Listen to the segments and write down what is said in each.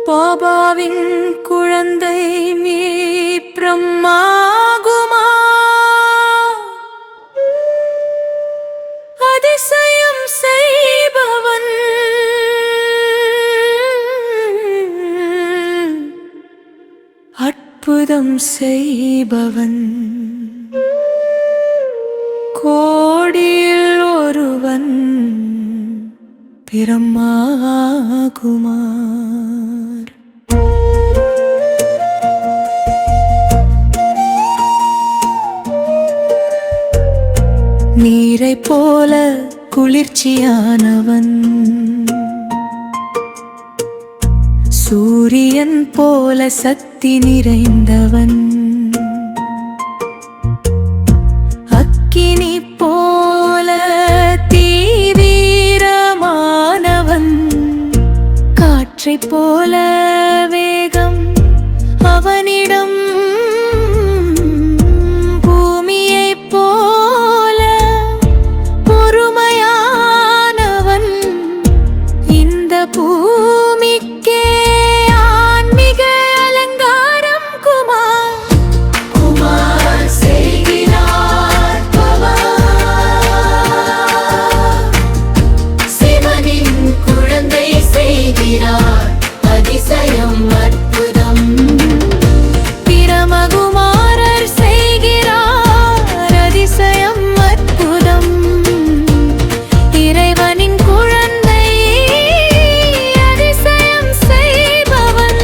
பாபாவின் குழந்தை மீ பிரம்மாகுமா? அதிசயம் செய்பவன், அற்புதம் செய்பவன், கோடியில் ஒருவன் பிரம்மாகுமார். நீரை போல குளிர்ச்சியானவன், சூரியன் போல சக்தி நிறைந்தவன், அக்கினி போல தீவிரமானவன், காற்றை போல வேகம் அவனிடம், பூமியை போல பொறுமையானவன், இந்த பூமிக்கே ஆன்மீக அலங்காரம் குமார். குமார் செய்கிறார் பவர், சிவனின் குழந்தை செய்கிறார் அதிசயம் அற்புதம். பிரமகுமாரர் செய்கிறார் அதிசயம் அற்புதம். இறைவனின் குழந்தை அதிசயம் செய்பவன்.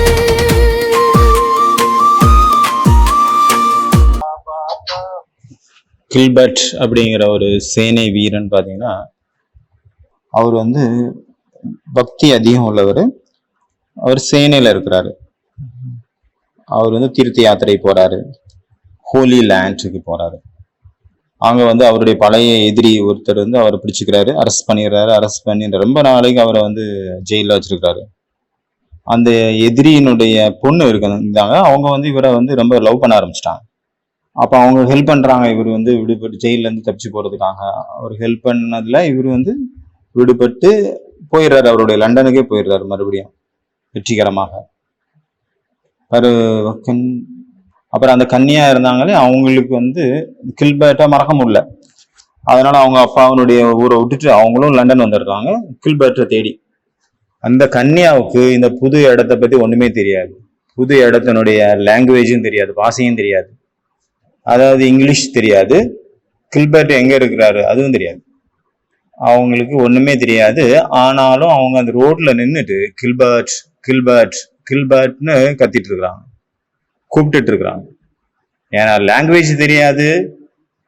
கில்பர்ட் அப்படிங்கிற ஒரு சேனை வீரன் பார்த்தீங்கன்னா, அவர் பக்தி அதிகம் உள்ளவர். அவர் சேனையில இருக்கிறாரு. அவர் தீர்த்த யாத்திரை போறாரு, ஹோலி லேண்டுக்கு போறாரு. அங்க அவருடைய பழைய எதிரி ஒருத்தர் அவரை பிடிச்சிக்கிறாரு, அரெஸ்ட் பண்ணிடுறாரு. அரெஸ்ட் பண்ணி ரொம்ப நாளைக்கு அவரை ஜெயில வச்சிருக்காரு. அந்த எதிரியினுடைய பொண்ணு இருந்தாங்க, அவங்க இவரை ரொம்ப லவ் பண்ண ஆரம்பிச்சிட்டாங்க. அப்ப அவங்க ஹெல்ப் பண்றாங்க. இவர் விடுபட்டு ஜெயில இருந்து தப்பிச்சு போறதுக்காக அவர் ஹெல்ப் பண்ணதுல இவர் விடுபட்டு போயிடுறாரு. அவருடைய லண்டனுக்கே போயிடுறாரு மறுபடியும் வெற்றிகரமாக. அப்புறம் அந்த கன்னியா இருந்தாங்களே, அவங்களுக்கு கில்பர்ட்டை மறக்க முடியல. அதனால அவங்க அப்பாவுடைய ஊரை விட்டுட்டு அவங்களும் லண்டன் வந்துடுறாங்க கில்பர்ட்டை தேடி. அந்த கன்னியாவுக்கு இந்த புது இடத்தை பத்தி ஒண்ணுமே தெரியாது. புது இடத்தினுடைய லாங்குவேஜும் தெரியாது, பாஷையும் தெரியாது. அதாவது இங்கிலீஷ் தெரியாது, கில்பர்ட் எங்க இருக்கிறாரு அதுவும் தெரியாது. அவங்களுக்கு ஒண்ணுமே தெரியாது. ஆனாலும் அவங்க அந்த ரோட்ல நின்றுட்டு கில்பர்ட் கில்பர்ட் கில்பர்ட்னு கத்திட்டு இருக்கிறாங்க, கூப்பிட்டுட்டு இருக்கிறாங்க. ஏன்னா லாங்குவேஜ் தெரியாது,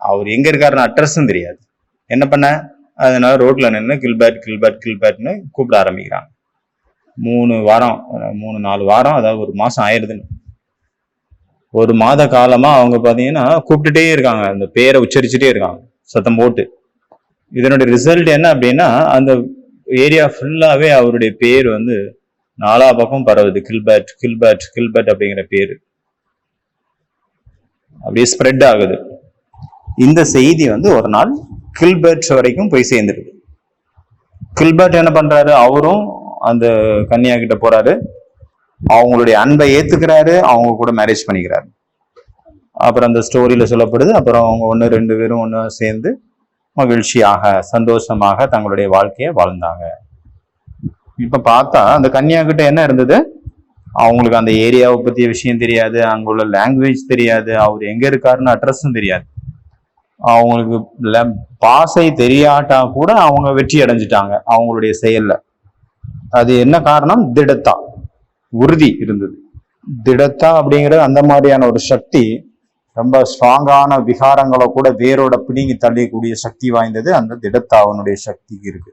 அவர் எங்க இருக்காருன்னு அட்ரஸும் தெரியாது. என்ன பண்ண, அதனால ரோட்ல நின்று கில்பர்ட் கில்பர்ட் கில்பர்ட்னு கூப்பிட ஆரம்பிக்கிறாங்க. 3-4 வாரம், அதாவது 1 மாசம் ஆயிடுதுன்னு. 1 மாத காலமா அவங்க பாத்தீங்கன்னா கூப்பிட்டுட்டே இருக்காங்க, அந்த பேரை உச்சரிச்சுட்டே இருக்காங்க சத்தம் போட்டு. இதனுடைய ரிசல்ட் என்ன அப்படின்னா, அந்த ஏரியா ஃபுல்லாவே அவருடைய பேர் 4 பக்கம் பரவுது. கில்பர்ட் கில்பர்ட் கில்பர்ட் அப்படிங்கிற பேரு அப்படியே ஸ்ப்ரெட் ஆகுது. இந்த செய்தி ஒரு நாள் கில்பர்ட் வரைக்கும் போய் சேர்ந்துருது. கில்பர்ட் என்ன பண்றாரு, அவரும் அந்த கன்னியா கிட்ட போறாரு, அவங்களுடைய அன்பை ஏத்துக்கிறாரு, அவங்க கூட மேரேஜ் பண்ணிக்கிறாரு. அப்புறம் அந்த ஸ்டோரியில சொல்லப்படுது, அப்புறம் அவங்க 1-2 பேரும் ஒன்று சேர்ந்து மகிழ்ச்சியாக சந்தோஷமாக தங்களுடைய வாழ்க்கையை வாழ்ந்தாங்க. இப்ப பார்த்தா அந்த கன்னியா கிட்ட என்ன இருந்தது, அவங்களுக்கு அந்த ஏரியாவை பத்திய விஷயம் தெரியாது, அங்குள்ள லாங்குவேஜ் தெரியாது, அவர் எங்க இருக்காருன்னு அட்ரஸும் தெரியாது. அவங்களுக்கு பாஷை தெரியாட்டா கூட அவங்க வெற்றி அடைஞ்சிட்டாங்க அவங்களுடைய செயல்ல. அது என்ன காரணம், திடத்தா, உறுதி இருந்தது. திடத்தா அப்படிங்கிற அந்த மாதிரியான ஒரு சக்தி, ரொம்ப ஸ்ட்ராங்கான விகாரங்களை கூட வேரோட பிடுங்கி தள்ளக்கூடிய சக்தி வாய்ந்தது அந்த திடத்தாவனுடைய சக்திக்கு இருக்கு.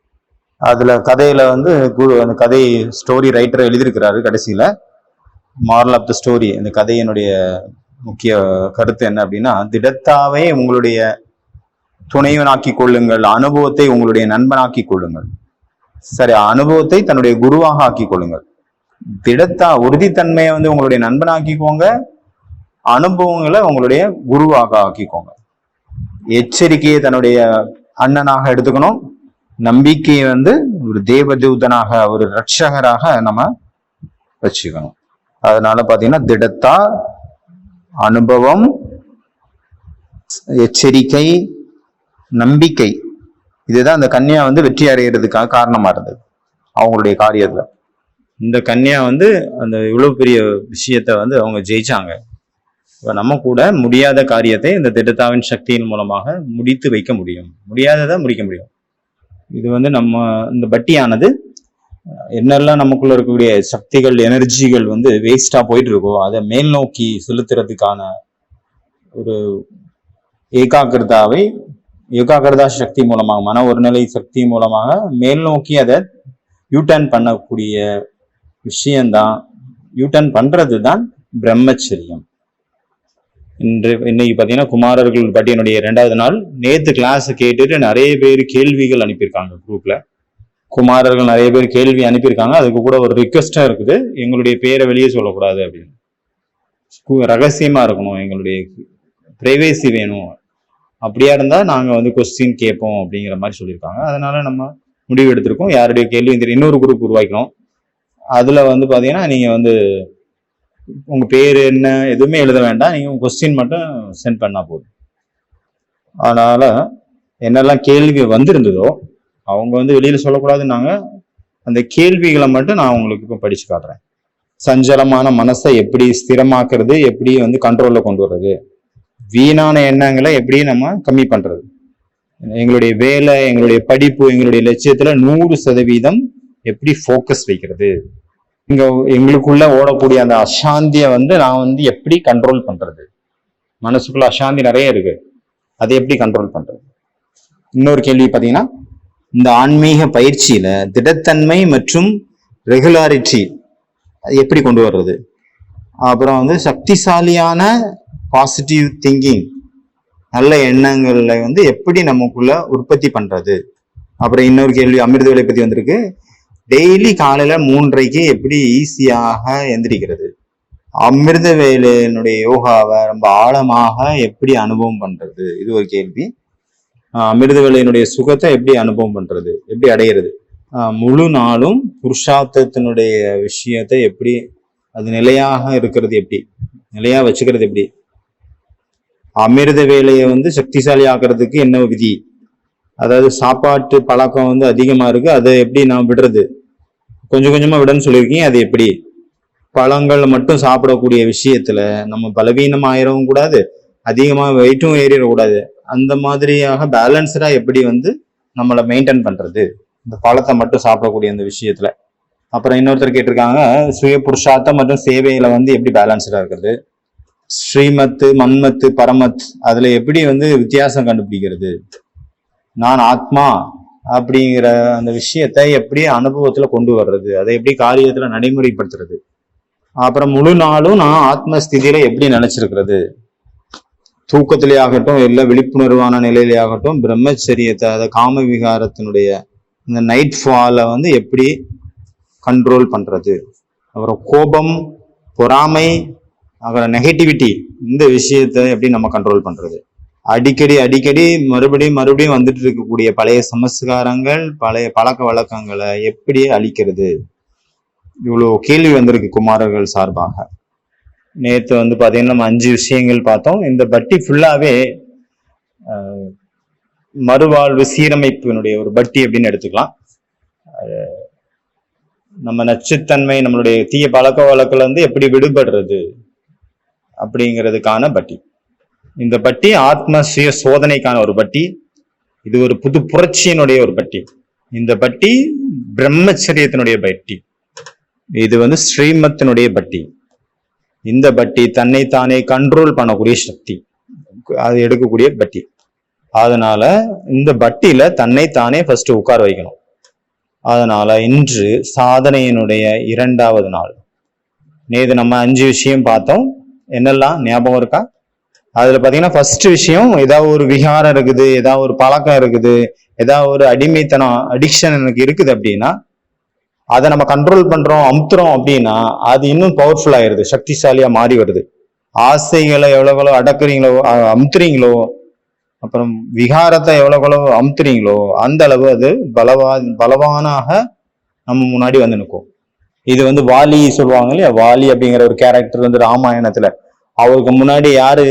அதுல கதையில அந்த கதை ஸ்டோரி ரைட்டர் எழுதியிருக்கிறாரு. கடைசியில மாரல் ஆஃப் த ஸ்டோரி, இந்த கதையினுடைய முக்கிய கருத்து என்ன அப்படின்னா, திடத்தாவே உங்களுடைய துணைவனாக்கி கொள்ளுங்கள், அனுபவத்தை உங்களுடைய நண்பனாக்கி கொள்ளுங்கள். சரி, அனுபவத்தை தன்னுடைய குருவாக ஆக்கி கொள்ளுங்கள். திடத்தா உறுதித்தன்மையை உங்களுடைய நண்பனாக்கிக்கோங்க, அனுபவங்களை உங்களுடைய குருவாக ஆக்கிக்கோங்க. எச்சரிக்கையை தன்னுடைய அண்ணனாக எடுத்துக்கணும், நம்பிக்கையை ஒரு தேவதூதனாக, ஒரு ரட்சகராக நம்ம வச்சுக்கணும். அதனால பாத்தீங்கன்னா திடத்தா, அனுபவம், எச்சரிக்கை, நம்பிக்கை, இதுதான் அந்த கன்னியா வந்து வெற்றி அடைகிறதுக்காக காரணமா இருந்தது அவங்களுடைய காரியத்துல. இந்த கன்னியா வந்து அந்த இவ்வளவு பெரிய விஷயத்த வந்து அவங்க ஜெயிச்சாங்க. இப்ப நம்ம கூட முடியாத காரியத்தை இந்த திடத்தாவின் சக்தியின் மூலமாக முடித்து வைக்க முடியும், முடியாததை முடிக்க முடியும். இது வந்து நம்ம இந்த பட்டியானது என்னெல்லாம் நமக்குள்ள இருக்கக்கூடிய சக்திகள், எனர்ஜிகள் வந்து வேஸ்டா போயிட்டு இருக்கோ அதை மேல் நோக்கி செலுத்துறதுக்கான ஒரு ஏகாகிரதா சக்தி மூலமாக, மன ஒருநிலை சக்தி மூலமாக மேல் நோக்கி அதை யூட்டர்ன் பண்ணக்கூடிய விஷயம்தான், யூட்டர்ன் பண்றது தான் பிரம்மச்சரியம். இன்னைக்கு பாத்தீங்கன்னா குமாரர்கள் பட்டியனுடைய 2வது நாள். நேத்து கிளாஸ் கேட்டுட்டு நிறைய பேர் கேள்விகள் அனுப்பியிருக்காங்க குரூப்ல. குமாரர்கள் நிறைய பேர் கேள்வி அனுப்பியிருக்காங்க. அதுக்கு கூட ஒரு ரிக்வெஸ்டா இருக்குது, எங்களுடைய பேரை வெளியே சொல்லக்கூடாது அப்படின்னு, ரகசியமா இருக்கணும், எங்களுடைய பிரைவேசி வேணும், அப்படியா இருந்தா நாங்க வந்து கொஸ்டின் கேட்போம் அப்படிங்கிற மாதிரி சொல்லியிருக்காங்க. அதனால நம்ம முடிவு எடுத்திருக்கோம், யாருடைய கேள்வி இன்னொரு குரூப் உருவாக்கணும். அதுல வந்து பாத்தீங்கன்னா நீங்க வந்து உங்க பேர் என்ன எதுவுமே எழுத வேண்டாம், நீங்க உங்க கொஸ்டின் மட்டும் சென்ட் பண்ணா போதும். அதனால என்னெல்லாம் கேள்வி வந்திருந்ததோ அவங்க வந்து வெளியில சொல்லக்கூடாதுன்னாங்க. அந்த கேள்விகளை மட்டும் நான் உங்களுக்கு இப்போ படிச்சு காட்டுறேன். சஞ்சலமான மனசை எப்படி ஸ்திரமாக்குறது, எப்படி வந்து கண்ட்ரோல்ல கொண்டு வர்றது, வீணான எண்ணங்களை எப்படி நம்ம கம்மி பண்றது, எங்களுடைய வேலை, எங்களுடைய படிப்பு, எங்களுடைய லட்சியத்துல 100% எப்படி ஃபோக்கஸ் வைக்கிறது, இங்க எங்களுக்குள்ள ஓடக்கூடிய அந்த அசாந்திய வந்து நான் வந்து எப்படி கண்ட்ரோல் பண்றது, மனசுக்குள்ள அசாந்தி நிறைய இருக்கு, அதை எப்படி கண்ட்ரோல் பண்றது. இன்னொரு கேள்வி பாத்தீங்கன்னா, இந்த ஆன்மீக பயிற்சியில திடத்தன்மை மற்றும் ரெகுலாரிட்டி எப்படி கொண்டு வர்றது, அப்புறம் வந்து சக்திசாலியான பாசிட்டிவ் திங்கிங், நல்ல எண்ணங்களை வந்து எப்படி நமக்குள்ள உற்பத்தி பண்றது. அப்புறம் இன்னொரு கேள்வி அமிர்த வேலை பத்தி வந்திருக்கு, டெய்லி காலையில 3:30க்கு எப்படி ஈஸியாக எந்திரிக்கிறது, அமிர்த வேலையினுடைய யோகாவை ரொம்ப ஆழமாக எப்படி அனுபவம் பண்றது, இது ஒரு கேள்வி. அமிர்த வேலையினுடைய சுகத்தை எப்படி அனுபவம் பண்றது, எப்படி அடையிறது, முழு நாளும் புருஷார்த்தத்தினுடைய விஷயத்தை எப்படி அது நிலையாக இருக்கிறது, எப்படி நிலையா வச்சுக்கிறது, எப்படி அமிர்த வேலையை வந்து சக்திசாலி ஆக்குறதுக்கு என்ன விதி, அதாவது சாப்பாட்டு பழக்கம் வந்து அதிகமா இருக்கு, அதை எப்படி நான் விடுறது, கொஞ்சம் கொஞ்சமா விடன்னு சொல்லியிருக்கீங்க, அது எப்படி, பழங்கள் மட்டும் சாப்பிடக்கூடிய விஷயத்துல நம்ம பலவீனம் ஆயிடவும் கூடாது, அதிகமா வெயிட்டும் ஏறிடக்கூடாது, அந்த மாதிரியாக பேலன்ஸ்டா எப்படி வந்து நம்மளை மெயின்டைன் பண்றது இந்த பழத்தை மட்டும் சாப்பிடக்கூடிய அந்த விஷயத்துல. அப்புறம் இன்னொருத்தர் கேட்டிருக்காங்க, சுய புருஷார்த்தம் மற்றும் சேவையில வந்து எப்படி பேலன்ஸ்டா இருக்கிறது, ஸ்ரீமத்து, மன்மத்து, பரமத், அதுல எப்படி வந்து வித்தியாசம் கண்டுபிடிக்கிறது, நான் ஆத்மா அப்படிங்கிற அந்த விஷயத்தை எப்படி அனுபவத்துல கொண்டு வர்றது, அதை எப்படி காரியத்துல நடைமுறைப்படுத்துறது, அப்புறம் முழு நாளும் நான் ஆத்ம ஸ்திதியில எப்படி நினைச்சிருக்கிறது, தூக்கத்திலே ஆகட்டும், இல்லை விழிப்புணர்வான நிலையிலே ஆகட்டும், பிரம்மச்சரியத்தை, அதை காம விகாரத்தினுடைய இந்த நைட் ஃபாலை வந்து எப்படி கண்ட்ரோல் பண்றது, அப்புறம் கோபம், பொறாமை, அப்புறம் நெகட்டிவிட்டி, இந்த விஷயத்தை எப்படி நம்ம கண்ட்ரோல் பண்றது, அடிக்கடி மறுபடியும் வந்துட்டு இருக்கக்கூடிய பழைய சமஸ்காரங்கள், பழைய பழக்க வழக்கங்களை எப்படி அழிக்கிறது. இவ்வளவு கேள்வி வந்திருக்கு குமாரர்கள் சார்பாக. நேற்று வந்து பாத்தீங்கன்னா நம்ம 5 விஷயங்கள் பார்த்தோம். இந்த பட்டி ஃபுல்லாவே மறுவாழ்வு சீரமைப்பினுடைய ஒரு பட்டி அப்படின்னு எடுத்துக்கலாம். நம்ம நச்சுத்தன்மை, நம்மளுடைய தீய பழக்க வழக்கில் வந்து எப்படி விடுபடுறது அப்படிங்கிறதுக்கான பட்டி. இந்த பட்டி ஆத்ம சுய சோதனைக்கான ஒரு பட்டி. இது ஒரு புது புரட்சியினுடைய ஒரு பட்டி. இந்த பட்டி பிரம்மச்சரியத்தினுடைய பட்டி. இது வந்து ஸ்ரீமத்தினுடைய பட்டி. இந்த பட்டி தன்னைத்தானே கண்ட்ரோல் பண்ணக்கூடிய சக்தி, அது எடுக்கக்கூடிய பட்டி. அதனால இந்த பட்டியில தன்னைத்தானே ஃபர்ஸ்ட் உட்கார வைக்கணும். அதனால இன்று சாதனையினுடைய 2வது நாள். நேற்று நம்ம 5 விஷயம் பார்த்தோம். என்னெல்லாம் ஞாபகம் இருக்கா? அதுல பாத்தீங்கன்னா ஃபர்ஸ்ட் விஷயம், ஏதாவது ஒரு விகாரம் இருக்குது, ஏதாவது ஒரு பழக்கம் இருக்குது, ஏதாவது ஒரு அடிமைத்தனம், அடிக்ஷன் எனக்கு இருக்குது அப்படின்னா அதை நம்ம கண்ட்ரோல் பண்றோம், அமுத்துறோம் அப்படின்னா அது இன்னும் பவர்ஃபுல் ஆயிருது, சக்திசாலியா மாறி வருது. ஆசைகளை எவ்வளவு அடக்குறீங்களோ, அமுத்துறீங்களோ, அப்புறம் விகாரத்தை எவ்வளவு அமுத்துறீங்களோ அந்த அளவு அது பலவானாக நம்ம முன்னாடி வந்து நிற்கும். இது வந்து வாலி சொல்லுவாங்க இல்லையா, வாலி அப்படிங்கிற ஒரு கேரக்டர் வந்து ராமாயணத்துல அவருக்கு முன்னாடி யாரு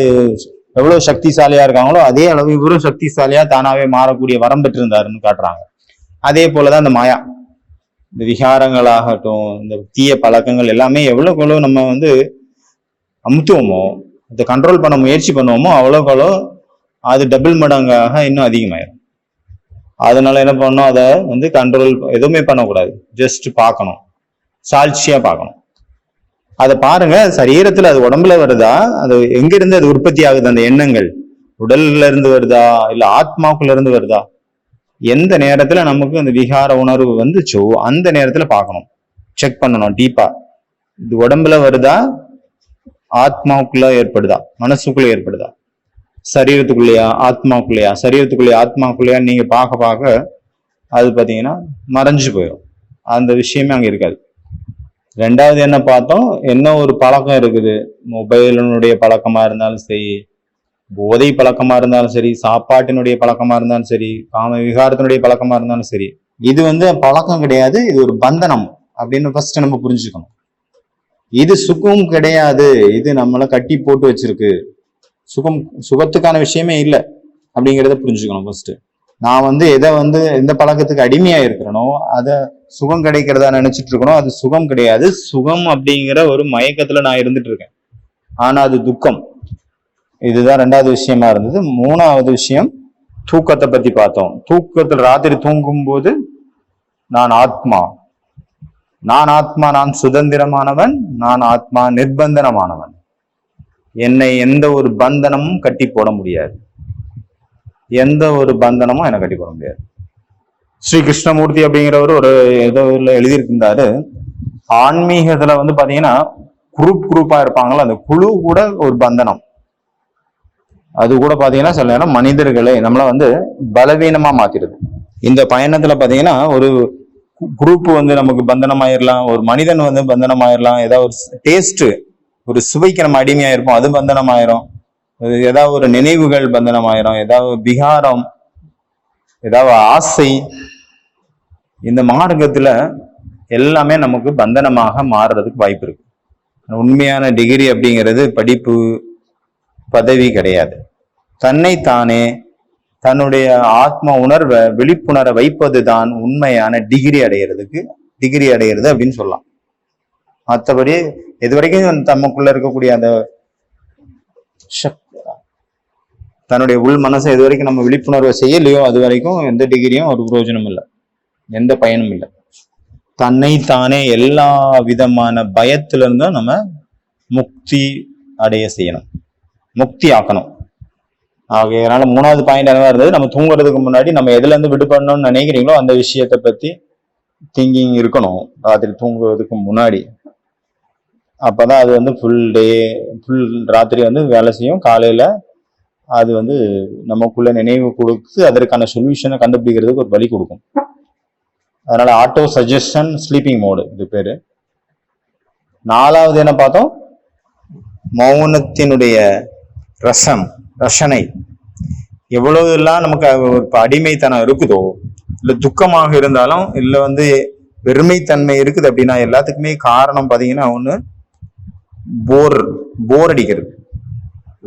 எவ்வளவு சக்திசாலியா இருக்காங்களோ அதே அளவு இவரும் சக்திசாலியா தானாவே மாறக்கூடிய வரம் பெற்றிருந்தாருன்னு காட்டுறாங்க. அதே போலதான் இந்த மாயா, இந்த விகாரங்களாகட்டும், இந்த தீய பழக்கங்கள் எல்லாமே எவ்வளவுக்கு எவ்வளவு நம்ம வந்து அமுத்துவோமோ, இதை கண்ட்ரோல் பண்ண முயற்சி பண்ணுவோமோ அவ்வளோக்கு அவ்வளோ அது டபுள் மடங்காக இன்னும் அதிகமாயிரும். அதனால என்ன பண்ணணும், அதை வந்து கண்ட்ரோல் எதுவுமே பண்ணக்கூடாது, ஜஸ்ட் பார்க்கணும், சாட்சியா பார்க்கணும். அதை பாருங்க, சரீரத்துல அது உடம்புல வருதா, அது எங்க இருந்து அது உற்பத்தி ஆகுது, அந்த எண்ணங்கள் உடல்ல இருந்து வருதா இல்ல ஆத்மாக்குள்ள இருந்து வருதா, எந்த நேரத்துல நமக்கு அந்த விகார உணர்வு வந்துச்சோ அந்த நேரத்துல பார்க்கணும், செக் பண்ணணும் டீப்பா. இது உடம்புல வருதா, ஆத்மாவுக்குள்ள ஏற்படுதா, மனசுக்குள்ள ஏற்படுதா, சரீரத்துக்குள்ளேயா ஆத்மாக்குள்ளேயா, சரீரத்துக்குள்ளேயா ஆத்மாக்குள்ளேயா நீங்க பார்க்க பார்க்க அது பாத்தீங்கன்னா மறைஞ்சு போயிடும், அந்த விஷயமே அங்க இருக்காது. ரெண்டாவது என்ன பார்த்தோம், என்ன ஒரு பழக்கம் இருக்குது, மொபைலினுடைய பழக்கமா இருந்தாலும் சரி, போதை பழக்கமா இருந்தாலும் சரி, சாப்பாட்டினுடைய பழக்கமா இருந்தாலும் சரி, காம விகாரத்தினுடைய பழக்கமா இருந்தாலும் சரி, இது வந்து பழக்கம் கிடையாது, இது ஒரு பந்தனம் அப்படின்னு ஃபர்ஸ்ட் நம்ம புரிஞ்சுக்கணும். இது சுகம் கிடையாது, இது நம்மளை கட்டி போட்டு வச்சிருக்கு, சுகத்துக்கான விஷயமே இல்லை அப்படிங்கிறத புரிஞ்சுக்கணும் ஃபர்ஸ்ட். நான் வந்து எதை வந்து எந்த பழக்கத்துக்கு அடிமையா இருக்கிறனோ அதை சுகம் கிடைக்கிறதா நினைச்சிட்டு இருக்கணும், அது சுகம் கிடையாது. சுகம் அப்படிங்கிற ஒரு மயக்கத்துல நான் இருந்துட்டு இருக்கேன், ஆனா அது துக்கம். இதுதான் ரெண்டாவது விஷயமா இருந்தது. மூணாவது விஷயம் தூக்கத்தை பத்தி பார்த்தோம். தூக்கத்தில் ராத்திரி தூங்கும் போது நான் ஆத்மா, நான் சுதந்திரமானவன், நான் ஆத்மா நிர்பந்தனமானவன், என்னை எந்த ஒரு பந்தனமும் கட்டி போட முடியாது, எந்த ஒரு பந்தனமும் என்னை கட்டி போட முடியாது. ஸ்ரீ கிருஷ்ணமூர்த்தி அப்படிங்கிறவர் ஒரு ஏதோ எழுதியிருந்தாரு, ஆன்மீகத்துல வந்து பாத்தீங்கன்னா குரூப்பா இருப்பாங்களா, அந்த குழு கூட ஒரு பந்தனம். அது கூட பாத்தீங்கன்னா சில நேரம் மனிதர்களை நம்மள வந்து பலவீனமா மாத்திடுது. இந்த பயணத்துல பாத்தீங்கன்னா ஒரு குரூப் வந்து நமக்கு பந்தனமாயிரலாம், ஒரு மனிதன் வந்து பந்தனமாயிரலாம், ஏதாவது ஒரு டேஸ்ட், ஒரு சுவைக்கு நம்ம அடிமையாயிருப்போம், அது பந்தனமாயிரும், ஏதாவது ஒரு நினைவுகள் பந்தனமாயிரும், ஏதாவது விகாரம், ஏதாவது ஆசை. இந்த மார்க்கத்துல எல்லாமே நமக்கு பந்தனமாக மாறுறதுக்கு வாய்ப்பு இருக்கு. உண்மையான டிகிரி அப்படிங்கிறது படிப்பு பதவி கிடையாது, தன்னைத்தானே தன்னுடைய ஆத்ம உணர்வை விழிப்புணர வைப்பது தான் உண்மையான டிகிரி அடையிறது அப்படின்னு சொல்லலாம். மற்றபடி இது வரைக்கும் தமக்குள்ள இருக்கக்கூடிய அந்த தன்னுடைய உள் மனசை எது வரைக்கும் நம்ம விழிப்புணர்வை செய்யலையோ அது வரைக்கும் எந்த டிகிரியும் ஒரு பிரயோஜனம் இல்லை, எந்த பயனும் இல்லை. தன்னைத்தானே எல்லா விதமான பயத்துல இருந்தும் நம்ம முக்தி அடைய செய்யணும், முக்தி ஆக்கணும். ஆகையனால மூணாவது பாயிண்ட் என்னவா இருந்தது, நம்ம தூங்குறதுக்கு முன்னாடி நம்ம எதுல இருந்து விடுபடணும்னு நினைக்கிறீங்களோ அந்த விஷயத்த பத்தி திங்கிங் இருக்கணும் ராத்திரி தூங்குறதுக்கு முன்னாடி. அப்பதான் அது வந்து ஃபுல் ராத்திரி வந்து வேலை செய்யும், காலையில அது வந்து நமக்குள்ள நினைவு கொடுத்து அதற்கான சொல்யூஷனை கண்டுபிடிக்கிறதுக்கு ஒரு வழி கொடுக்கும். அதனால ஆட்டோ சஜஷன் ஸ்லீப்பிங் மோடு இது பேரு. நாலாவது என்ன பார்த்தோம், மௌனத்தினுடைய ரசனை. எவ்வளவு எல்லாம் நமக்கு அடிமைத்தனம் இருக்குதோ, இல்ல துக்கமாக இருந்தாலும், இல்ல வந்து வெறுமைத்தன்மை இருக்குது அப்படின்னா எல்லாத்துக்குமே காரணம் பாத்தீங்கன்னா ஒண்ணு போர் அடிக்கிறது.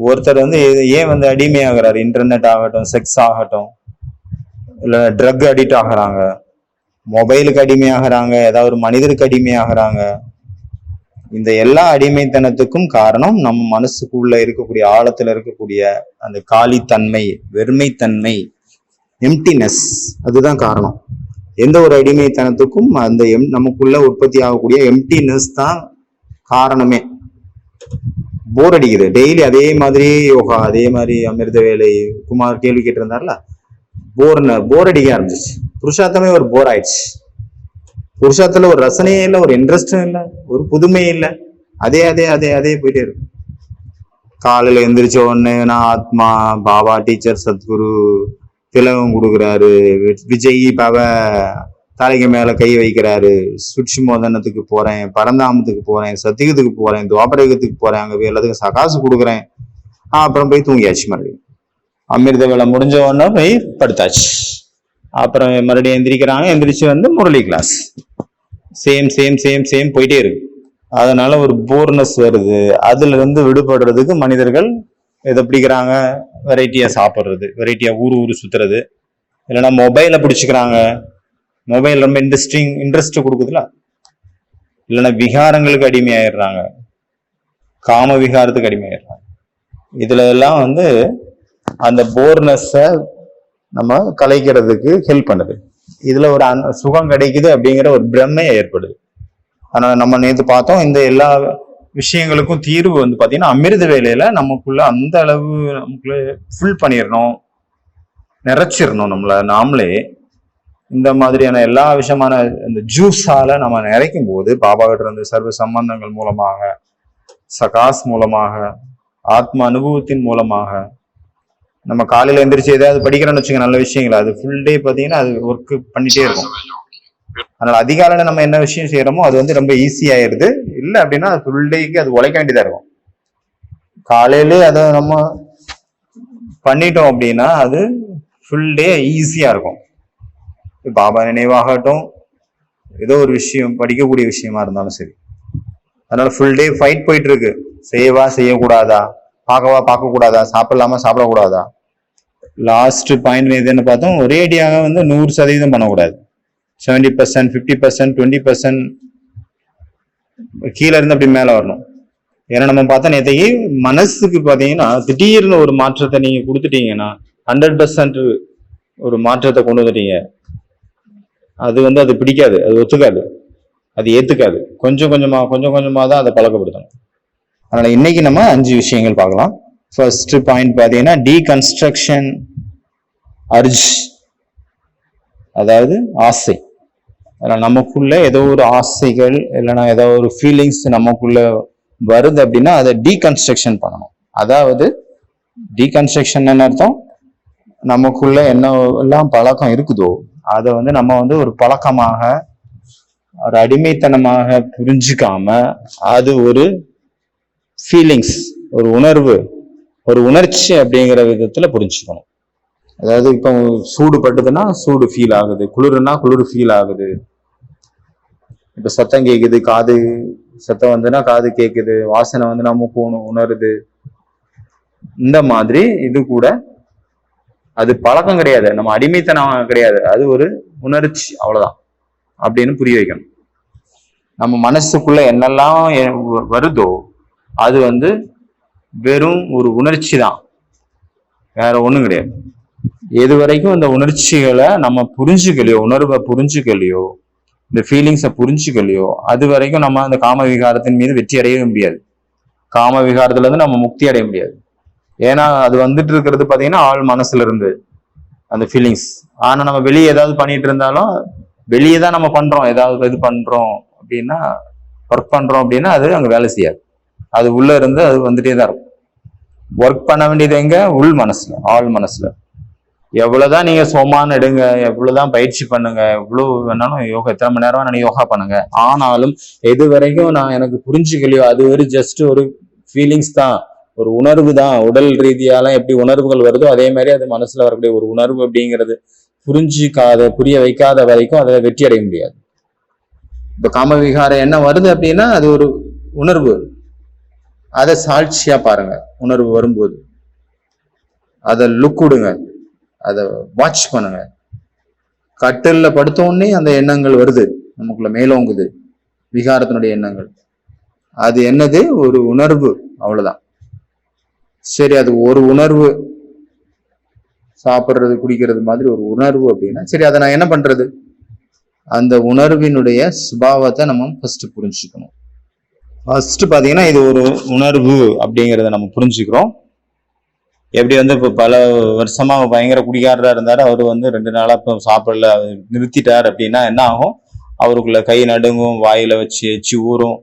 ஒருத்தர் வந்து ஏன் வந்து அடிமையாகிறாரு, இன்டர்நெட் ஆகட்டும், செக்ஸ் ஆகட்டும், இல்ல ட்ரக் அடிக்ட் ஆகுறாங்க, மொபைலுக்கு அடிமையாகிறாங்க, ஏதாவது ஒரு மனிதருக்கு அடிமையாகிறாங்க. இந்த எல்லா அடிமைத்தனத்துக்கும் காரணம் நம் மனசுக்குள்ள இருக்கக்கூடிய ஆழத்துல இருக்கக்கூடிய அந்த காலித்தன்மை, வெறுமைத்தன்மை, எம்டினஸ், அதுதான் காரணம். எந்த ஒரு அடிமைத்தனத்துக்கும் அந்த நமக்குள்ள உற்பத்தி ஆகக்கூடிய எம்டினஸ் தான் காரணமே. போர் அடிக்குது, டெய்லி அதே மாதிரி யோகா, அதே மாதிரி அமிர்த வேலை, குமார் கேள்வி கேட்டிருந்தார்ல, போர் அடிக்க ஆரம்பிச்சிச்சு. புருஷார்த்தமே ஒரு போர் ஆயிடுச்சு. புருஷார்த்தத்துல ஒரு ரசனையே இல்லை, ஒரு இன்ட்ரெஸ்டும் இல்லை, ஒரு புதுமையும் இல்லை, அதே அதே அதே அதே போயிட்டே இருக்கு. காலையில எந்திரிச்ச உடனே நான் ஆத்மா, பாபா, டீச்சர், சத்குரு திலகம் கொடுக்குறாரு, விஜய் பவ தலைக்கு மேல கை வைக்கிறாரு, சுட்சி மோதனத்துக்கு போறேன், பரந்தாமத்துக்கு போறேன், சத்தியத்துக்கு போறேன், துவாபரயுகத்துக்கு போறேன், அங்க போய் எல்லாத்துக்கும் சகாசு கொடுக்குறேன், அப்புறம் போய் தூங்கியாச்சு. மறுபடியும் அமிர்த வேலை முடிஞ்ச உடனே போய் படுத்தாச்சு. அப்புறம் மறுபடியும் எந்திரிக்கிறாங்க, எந்திரிச்சு வந்து Murali class. Same same same same போயிட்டே இருக்கு. அதனால ஒரு போர்னஸ் வருது. அதுல இருந்து விடுபடுறதுக்கு மனிதர்கள் எதை பிடிக்கிறாங்க? வெரைட்டியா சாப்பிட்றது, வெரைட்டியா ஊரு சுத்துறது, இல்லைன்னா மொபைலை பிடிச்சிக்கிறாங்க. மொபைல் ரொம்ப இன்ட்ரெஸ்ட் கொடுக்குதுல. இல்லைன்னா விகாரங்களுக்கு அடிமையாயிடுறாங்க, காம விகாரத்துக்கு அடிமையாயிடுறாங்க. இதுல எல்லாம் வந்து அந்த போர்னஸை நம்ம கலைக்கிறதுக்கு ஹெல்ப் பண்ணுது. இதுல ஒரு சுகம் கிடைக்குது அப்படிங்கிற ஒரு பிரம்மையை ஏற்படுது. அதனால நம்ம நேற்று பார்த்தோம், இந்த எல்லா விஷயங்களுக்கும் தீர்வு வந்து பாத்தீங்கன்னா அமிர்த வேலையில நமக்குள்ள அந்த அளவு நமக்குள்ள ஃபுல் பண்ணிடணும், நிறைச்சிடணும் நாமளே. இந்த மாதிரியான எல்லா விஷயமான இந்த ஜூஸால நம்ம நிறைக்கும் போது பாபா கிட்ட இருந்து சர்வ சம்பந்தங்கள் மூலமாக, சகாஸ் மூலமாக, ஆத்ம அனுபவத்தின் மூலமாக, நம்ம காலையில எந்திரிச்சு ஏதாவது படிக்கிறோம்னு வச்சுக்க நல்ல விஷயங்கள், அது ஃபுல் டே பாத்தீங்கன்னா அது ஒர்க் பண்ணிட்டே இருக்கும். அதனால அதிகாலையில நம்ம என்ன விஷயம் செய்யறோமோ அது வந்து ரொம்ப ஈஸி ஆயிருது. இல்லை அப்படின்னா ஃபுல் டேக்கு அது உழைக்க வேண்டியதா இருக்கும். காலையிலே அதை நம்ம பண்ணிட்டோம் அப்படின்னா அது ஃபுல் டே ஈஸியா இருக்கும். பாபா நினைவாகட்டும், ஏதோ ஒரு விஷயம் படிக்கக்கூடிய விஷயமா இருந்தாலும் சரி. அதனால ஃபுல் டே ஃபைட் போயிட்டு இருக்கு. செய்யவா செய்யக்கூடாதா, பார்க்கவா பார்க்க கூடாதா, சாப்பிடலாமா சாப்பிடக்கூடாதா. லாஸ்ட் பாயிண்ட் எதுன்னு பார்த்தோம், ஒரேடியாக வந்து 100% பண்ணக்கூடாது. 70%, 50%, 20% கீழே இருந்து அப்படி மேல வரணும். ஏன்னா நம்ம பார்த்தா நேற்றைக்கு மனசுக்கு பார்த்தீங்கன்னா திடீர்னு ஒரு மாற்றத்தை நீங்க கொடுத்துட்டீங்கன்னா 100% ஒரு மாற்றத்தை கொண்டு வந்துட்டீங்க, அது வந்து அது பிடிக்காது, அது ஒத்துக்காது, அது ஏத்துக்காது. கொஞ்சம் கொஞ்சமா தான் அதை பழக்கப்படுத்தணும். அதனால இன்னைக்கு நம்ம 5 விஷயங்கள் பார்க்கலாம். ஃபர்ஸ்ட் பாயிண்ட் பார்த்தீங்கன்னா டீகன்ஸ்ட்ரக்ஷன் அர்ஜ், அதாவது ஆசை. நமக்குள்ள ஏதோ ஒரு ஆசைகள் இல்லைன்னா ஏதோ ஒரு ஃபீலிங்ஸ் நமக்குள்ள வருது அப்படின்னா அதை டீகன்ஸ்ட்ரக்ஷன் பண்ணணும். அதாவது டீகன்ஸ்ட்ரக்ஷன் என்ன அர்த்தம்? நமக்குள்ள என்ன எல்லாம் பழக்கம் இருக்குதோ அதை வந்து நம்ம வந்து ஒரு பழக்கமாக, ஒரு அடிமைத்தனமாக புரிஞ்சுக்காம அது ஒரு ஃபீலிங்ஸ், ஒரு உணர்வு, ஒரு உணர்ச்சி அப்படிங்கிற விதத்துல புரிஞ்சுக்கணும். அதாவது இப்போ சூடு பட்டுதுன்னா சூடு ஃபீல் ஆகுது, குளிர்னா குளிர் ஃபீல் ஆகுது. இப்ப சத்தம் கேக்குது, காது சத்தம் வந்துன்னா காது கேக்குது, வாசனை வந்து நம்ம உணருது. இந்த மாதிரி இது கூட அது பழக்கம் கிடையாது, நம்ம அடிமைத்தனம் கிடையாது, அது ஒரு உணர்ச்சி, அவ்வளவுதான் அப்படின்னு புரிய வைக்கணும். நம்ம மனசுக்குள்ள என்னெல்லாம் வருதோ அது வந்து வெறும் ஒரு உணர்ச்சி தான், வேற ஒண்ணும் கிடையாது. எது வரைக்கும் இந்த உணர்ச்சிகளை நம்ம புரிஞ்சுக்கலையோ, உணர்வை புரிஞ்சுக்கலையோ, இந்த ஃபீலிங்ஸை புரிஞ்சுக்கலையோ, அது வரைக்கும் நம்ம அந்த காம விகாரத்தின் மீது வெற்றி அடையவே முடியாது. காம விகாரத்துல இருந்து நம்ம முக்தி அடைய முடியாது. ஏன்னா அது வந்துட்டு இருக்கிறது பாத்தீங்கன்னா ஆள் மனசுல இருந்து அந்த ஃபீலிங்ஸ். ஆனா நம்ம வெளியே ஏதாவது பண்ணிட்டு இருந்தாலும், வெளியே தான் நம்ம பண்றோம், ஏதாவது இது பண்றோம் அப்படின்னா, ஒர்க் பண்றோம் அப்படின்னா அது அங்க வேலை செய்யாது. அது உள்ள இருந்து அது வந்துட்டே தான் இருக்கும். ஒர்க் பண்ண வேண்டியது எங்க? உள் மனசுல, ஆள் மனசுல. எவ்வளவுதான் நீங்க சோமான எடுங்க, எவ்வளவுதான் பயிற்சி பண்ணுங்க, எவ்வளவு வேணாலும் யோகா, எத்தனை மணி நேரம் நீங்க யோகா பண்ணுங்க, ஆனாலும் எது வரைக்கும் நான் எனக்கு புரிஞ்சுக்கலையோ அது ஒரு ஜஸ்ட் ஒரு ஃபீலிங்ஸ் தான், ஒரு உணர்வு தான். உடல் ரீதியாலாம் எப்படி உணர்வுகள் வருதோ அதே மாதிரி அது மனசுல வரக்கூடிய ஒரு உணர்வு அப்படிங்கிறது புரிய வைக்காத வரைக்கும் அதை வெற்றி அடைய முடியாது. இப்ப காம விகாரம் என்ன வருது அப்படின்னா அது ஒரு உணர்வு, அதை சாட்சியா பாருங்க. உணர்வு வரும்போது அதை லுக் விடுங்க, அதை வாட்ச் பண்ணுங்க. கட்டில்ல படுத்த உடனே அந்த எண்ணங்கள் வருது, நமக்குள்ள மேலோங்குது விகாரத்தினுடைய எண்ணங்கள். அது என்னது? ஒரு உணர்வு, அவ்வளவுதான். சரி, அது ஒரு உணர்வு, சாப்பிட்றது குடிக்கிறது மாதிரி ஒரு உணர்வு அப்படின்னா சரி, அதை நான் என்ன பண்றது? அந்த உணர்வினுடைய சுபாவத்தை நம்ம ஃபர்ஸ்ட் புரிஞ்சுக்கணும். ஃபர்ஸ்ட் பாத்தீங்கன்னா இது ஒரு உணர்வு அப்படிங்கிறத நம்ம புரிஞ்சுக்கிறோம். எப்படி வந்து இப்போ பல வருஷமா பயங்கர குடிகாரரா இருந்தாரு, அவர் வந்து 2 நாளா இப்போ சாப்பிடல, நிறுத்திட்டார் அப்படின்னா என்ன ஆகும்? அவருக்குள்ள கை நடுங்கும், வாயில வச்சு எச்சி ஊறும்.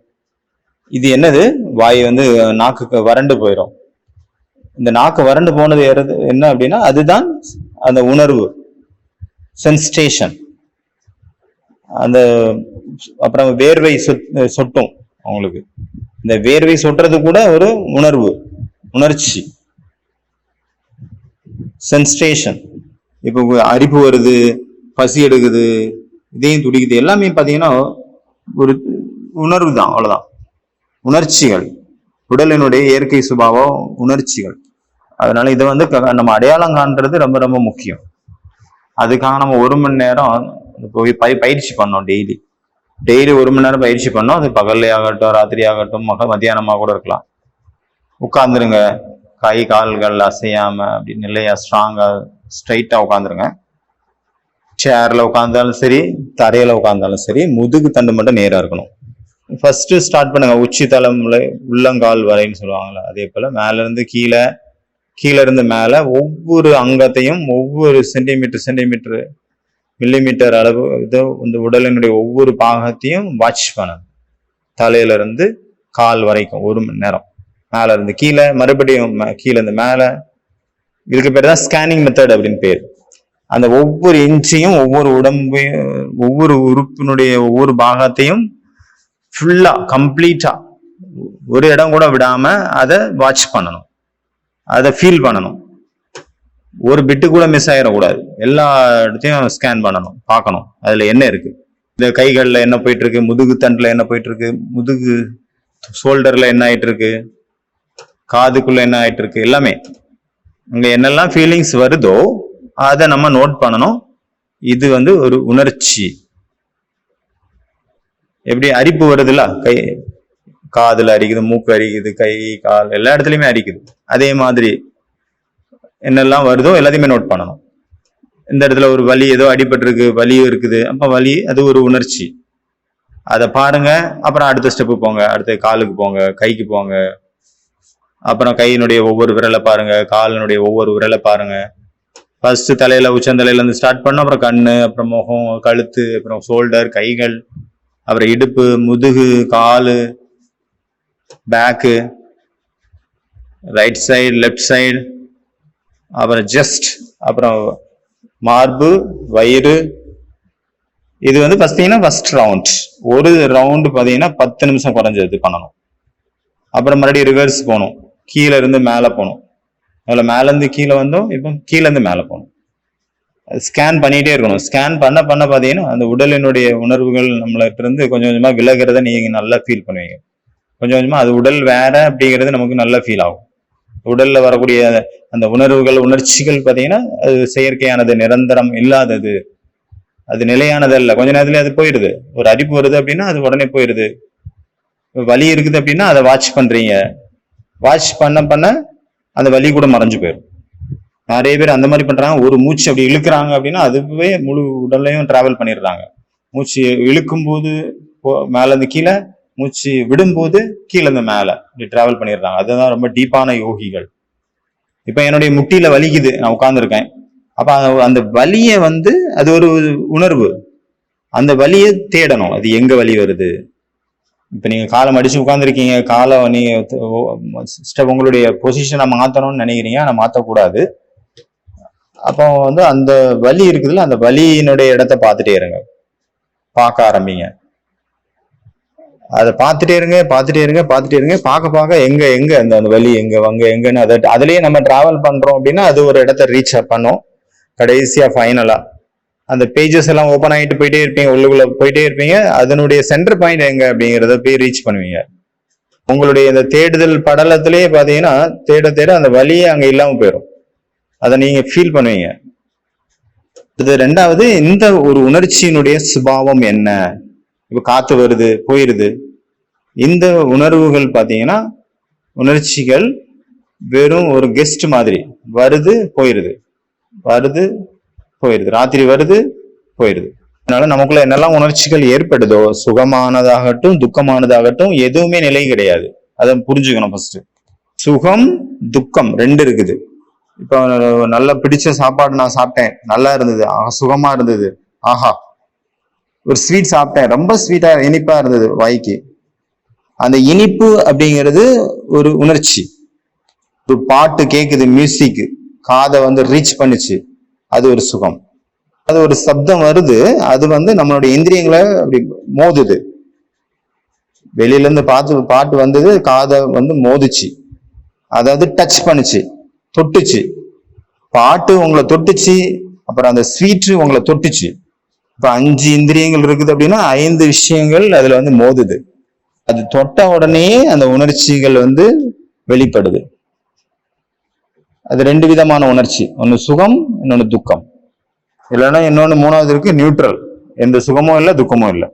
இது என்னது? வாய் வந்து நாக்குக்கு வறண்டு போயிடும். இந்த நாக்கு வறண்டு போனது என்ன அப்படின்னா அதுதான் அந்த உணர்வு, சென்சேஷன். அந்த அப்புறம் வேர்வை சொட்டும் அவங்களுக்கு. இந்த வேர்வை சொட்டுறது கூட ஒரு உணர்வு, உணர்ச்சி, சென்சேஷன். இப்போ அரிப்பு வருது, பசி எடுக்குது, இதையும் துடிக்குது, எல்லாமே பார்த்தீங்கன்னா ஒரு உணர்வு தான், அவ்வளவுதான். உணர்ச்சிகள், உடலினுடைய இயற்கை சுபாவம் உணர்ச்சிகள். அதனால இதை வந்து நம்ம அடையாளம் காண்றது ரொம்ப ரொம்ப முக்கியம். அதுக்காக நம்ம 1 மணி நேரம் போய் பயிற்சி பண்ணோம். டெய்லி 1 மணி நேரம் பயிற்சி பண்ணோம். அது பகல்லே ஆகட்டும், ராத்திரி ஆகட்டும், மத்தியானமா கூட இருக்கலாம். உட்காந்துருங்க, கை கால்கள் அசையாம அப்படி நிலையா ஸ்ட்ராங்கா ஸ்ட்ரைட்டா உட்காந்துருங்க. சேர்ல உட்காந்தாலும் சரி, தரையில உட்காந்தாலும் சரி, முதுகு தண்டு மட்டும் நேரா இருக்கணும். ஃபர்ஸ்ட் ஸ்டார்ட் பண்ணுங்க, உச்சி தலைமுறை உள்ளங்கால் வரைன்னு சொல்லுவாங்கல்ல, அதே போல மேல இருந்து கீழே, கீழே இருந்து மேல ஒவ்வொரு அங்கத்தையும் ஒவ்வொரு சென்டிமீட்டர் மில்லிமீட்டர் அளவு இந்த உடலினுடைய ஒவ்வொரு பாகத்தையும் வாட்ச் பண்ணணும். தலையில இருந்து கால் வரைக்கும் 1 மணி நேரம். மேல இருந்து கீழே, மறுபடியும் கீழே இருந்து மேல. இதுக்கு பேர் தான் ஸ்கேனிங் மெத்தட் அப்படின்னு பேர். அந்த ஒவ்வொரு இன்ச்சையும், ஒவ்வொரு உடம்பையும், ஒவ்வொரு உறுப்பினுடைய ஒவ்வொரு பாகத்தையும் ஃபுல்லா கம்ப்ளீட்டா ஒரு இடம் கூட விடாம அதை வாட்ச் பண்ணணும், அதை ஃபீல் பண்ணணும். ஒரு பிட்டு கூட மிஸ் ஆயிடக்கூடாது. எல்லா இடத்தையும் ஸ்கேன் பண்ணணும், பார்க்கணும் அதுல என்ன இருக்கு. இந்த கைகள்ல என்ன போயிட்டு இருக்கு, முதுகு தண்டுல என்ன போயிட்டு இருக்கு, முதுகு ஷோல்டர்ல என்ன ஆயிட்டு இருக்கு, காதுக்குள்ள என்ன ஆயிட்டு இருக்கு, எல்லாமே இங்க என்னெல்லாம் ஃபீலிங்ஸ் வருதோ அதை நம்ம நோட் பண்ணணும். இது வந்து ஒரு உணர்ச்சி. எப்படி அரிப்பு வருதுல்ல, கை காதுல அரிக்குது, மூக்கு அரிக்குது, கை கால் எல்லா இடத்துலயுமே அரிக்குது. அதே மாதிரி என்னெல்லாம் வருதோ எல்லாத்தையுமே நோட் பண்ணணும். இந்த இடத்துல ஒரு வலி, ஏதோ அடிபட்டிருக்கு, வலியும் இருக்குது, அப்ப வலி அது ஒரு உணர்ச்சி. அதை பாருங்க. அப்புறம் அடுத்த ஸ்டெப்பு போங்க, அடுத்த காலுக்கு போங்க, கைக்கு போங்க. அப்புறம் கையினுடைய ஒவ்வொரு விரலை பாருங்க, காலினுடைய ஒவ்வொரு விரலை பாருங்க. ஃபர்ஸ்ட் தலையில, உச்சந்தலையில இருந்து ஸ்டார்ட் பண்ண, அப்புறம் கண்ணு, அப்புறம் முகம், கழுத்து, அப்புறம் ஷோல்டர், கைகள், அப்புறம் இடுப்பு, முதுகு, காலு, back, right side, left side, அப்புறம் ஜஸ்ட், அப்புறம் மார்பு, வயிறு. இது வந்து பார்த்தீங்கன்னா ஃபர்ஸ்ட் ரவுண்ட். ஒரு ரவுண்டு பார்த்தீங்கன்னா 10 நிமிஷம் குறைஞ்சது பண்ணணும். அப்புறம் மறுபடியும் ரிவர்ஸ் போகணும், கீழே இருந்து மேலே போகணும். அதில் மேலேருந்து கீழே வந்தோம், இப்போ கீழேருந்து மேலே போகணும். ஸ்கேன் பண்ணிகிட்டே இருக்கணும். ஸ்கேன் பண்ண பார்த்தீங்கன்னா அந்த உடலினுடைய உணர்வுகள் நம்மளுக்கு இருந்து கொஞ்சம் கொஞ்சமாக விலகிறத நீங்கள் நல்லா ஃபீல் பண்ணுவீங்க. கொஞ்சம் கொஞ்சமாக அது உடல் வேற அப்படிங்கிறது நமக்கு நல்லா ஃபீல் ஆகும். உடல்ல வரக்கூடிய அந்த உணர்வுகள், உணர்ச்சிகள் பார்த்தீங்கன்னா அது செயற்கையானது, நிரந்தரம் இல்லாதது, அது நிலையானது அல்ல. கொஞ்ச நேரத்துல அது போயிடுது. ஒரு அரிப்பு வருது அப்படின்னா அது உடனே போயிடுது. வலி இருக்குது அப்படின்னா அதை வாட்ச் பண்றீங்க. வாட்ச் பண்ண அந்த வலி கூட மறைஞ்சு போயிடும். நிறைய பேர் அந்த மாதிரி பண்றாங்க. ஒரு மூச்சு அப்படி இழுக்கிறாங்க அப்படின்னா அதுவே முழு உடல்லையும் டிராவல் பண்ணிடுறாங்க. மூச்சு இழுக்கும் போது மேல இருந்து கீழே, மூச்சு விடும்போது கீழே இருந்து மேல இப்படி டிராவல் பண்ணிடுறாங்க. அதுதான் ரொம்ப டீப்பான யோகிகள். இப்ப என்னுடைய முட்டியில வலிக்குது, நான் உட்கார்ந்துருக்கேன். அப்ப அந்த வலியை வந்து அது ஒரு உணர்வு. அந்த வலியை தேடணும், அது எங்க வலி வருது. இப்ப நீங்க காலை மடிச்சு உட்கார்ந்துருக்கீங்க, காலை நீங்க உங்களுடைய பொசிஷனை மாத்தணும்னு நினைக்கிறீங்க, ஆனா மாத்தக்கூடாது. அப்போ வந்து அந்த வலி இருக்குதுல்ல, அந்த வலியினுடைய இடத்த பார்த்துட்டே இருங்க, பார்க்க ஆரம்பிங்க. அதை பார்த்துட்டே இருங்க. பார்க்க எங்க அந்த வலி எங்கன்னு அதுலயே நம்ம டிராவல் பண்றோம் அப்படின்னா அது ஒரு இடத்த ரீச் பண்ணும். கடைசியா ஃபைனலா அந்த பேஜஸ் எல்லாம் ஓப்பன் ஆகிட்டு போயிட்டே இருப்பீங்க, உள்ளுக்குள்ள போயிட்டே இருப்பீங்க. அதனுடைய சென்டர் பாயிண்ட் எங்க அப்படிங்கிறத போய் ரீச் பண்ணுவீங்க. உங்களுடைய இந்த தேடுதல் படலத்திலேயே பாத்தீங்கன்னா தேட அந்த வலியே அங்க இல்லாம போயிடும். அதை நீங்க ஃபீல் பண்ணுவீங்க. இது ரெண்டாவது, இந்த ஒரு உணர்ச்சியினுடைய சுபாவம் என்ன. இப்ப காத்து வருது, போயிருது. இந்த உணர்வுகள் பாத்தீங்கன்னா உணர்ச்சிகள் வெறும் ஒரு கெஸ்ட் மாதிரி வருது போயிருது, ராத்திரி வருது போயிருது. அதனால நமக்குள்ள என்னெல்லாம் உணர்ச்சிகள் ஏற்படுதோ, சுகமானதாகட்டும் துக்கமானதாகட்டும், எதுவுமே நிலை கிடையாது. அதை புரிஞ்சுக்கணும். ஃபர்ஸ்ட் சுகம் துக்கம் ரெண்டு இருக்குது. இப்ப நல்லா பிடிச்ச சாப்பாடு நான் சாப்பிட்டேன், நல்லா இருந்தது, சுகமா இருந்தது, ஆஹா. ஒரு ஸ்வீட் சாப்பிட்டேன், ரொம்ப ஸ்வீட்டா இனிப்பா இருந்தது வாய்க்கு. அந்த இனிப்பு அப்படிங்கிறது ஒரு உணர்ச்சி. ஒரு பாட்டு கேக்குது, மியூசிக் காதை வந்து ரீச் பண்ணுச்சு, அது ஒரு சுகம். அது ஒரு சப்தம் வருது, அது வந்து நம்மளுடைய இந்திரியங்களை அப்படி மோதுது. வெளியில இருந்து பாட்டு வந்தது, காதை வந்து மோதுச்சு, அதாவது டச் பண்ணுச்சு, தொட்டுச்சு. பாட்டு உங்களை தொட்டுச்சு, அப்புறம் அந்த ஸ்வீட் உங்களை தொட்டுச்சு. இப்ப 5 இந்திரியங்கள் இருக்குது அப்படின்னா 5 விஷயங்கள் அதுல வந்து மோதுது. அது தொட்ட உடனே அந்த உணர்ச்சிகள் வந்து வெளிப்படுது. அது 2 விதமான உணர்ச்சி, ஒன்னு சுகம், இன்னொன்னு துக்கம். இல்லைன்னா இன்னொன்னு மூணாவது இருக்கு நியூட்ரல், எந்த சுகமும் இல்லை துக்கமும் இல்லை.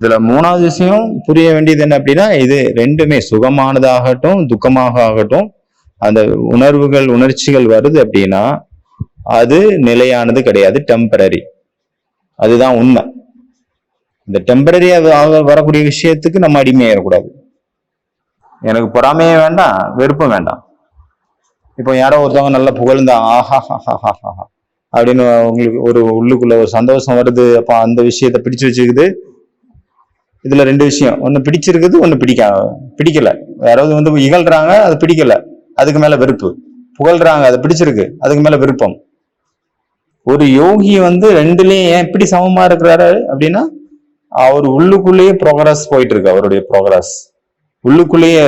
இதுல மூணாவது விஷயம் புரிய வேண்டியது என்ன அப்படின்னா, இது ரெண்டுமே சுகமானதாகட்டும் துக்கமாக ஆகட்டும், அந்த உணர்வுகள் உணர்ச்சிகள் வருது அப்படின்னா அது நிலையானது கிடையாது, டெம்பரரி. அதுதான் உண்மை. இந்த டெம்பரரியா வரக்கூடிய விஷயத்துக்கு நம்ம அடிமையாயிடக்கூடாது. எனக்கு பொறாமையே வேண்டாம், வெறுப்பும் வேண்டாம். இப்போ யாரோ ஒருத்தவங்க நல்லா புகழ்ந்தா ஆஹா அப்படின்னு உங்களுக்கு ஒரு உள்ளுக்குள்ள ஒரு சந்தோஷம் வருது. அப்ப அந்த விஷயத்த பிடிச்சு வச்சுக்குது. இதுல 2 விஷயம், ஒண்ணு பிடிச்சிருக்குது, ஒண்ணு பிடிக்கல. யாராவது வந்து இகழ்றாங்க, அது பிடிக்கல, அதுக்கு மேல வெறுப்பு. புகழ்றாங்க, அது பிடிச்சிருக்கு, அதுக்கு மேல விருப்பம். ஒரு யோகி வந்து ரெண்டுலயும் ஏன் எப்படி சமமா இருக்கிறாரு அப்படின்னா, அவர் உள்ளுக்குள்ளேயே ப்ரோக்ரஸ் போயிட்டு இருக்கு. அவருடைய ப்ரோக்ரஸ் உள்ளுக்குள்ளேயே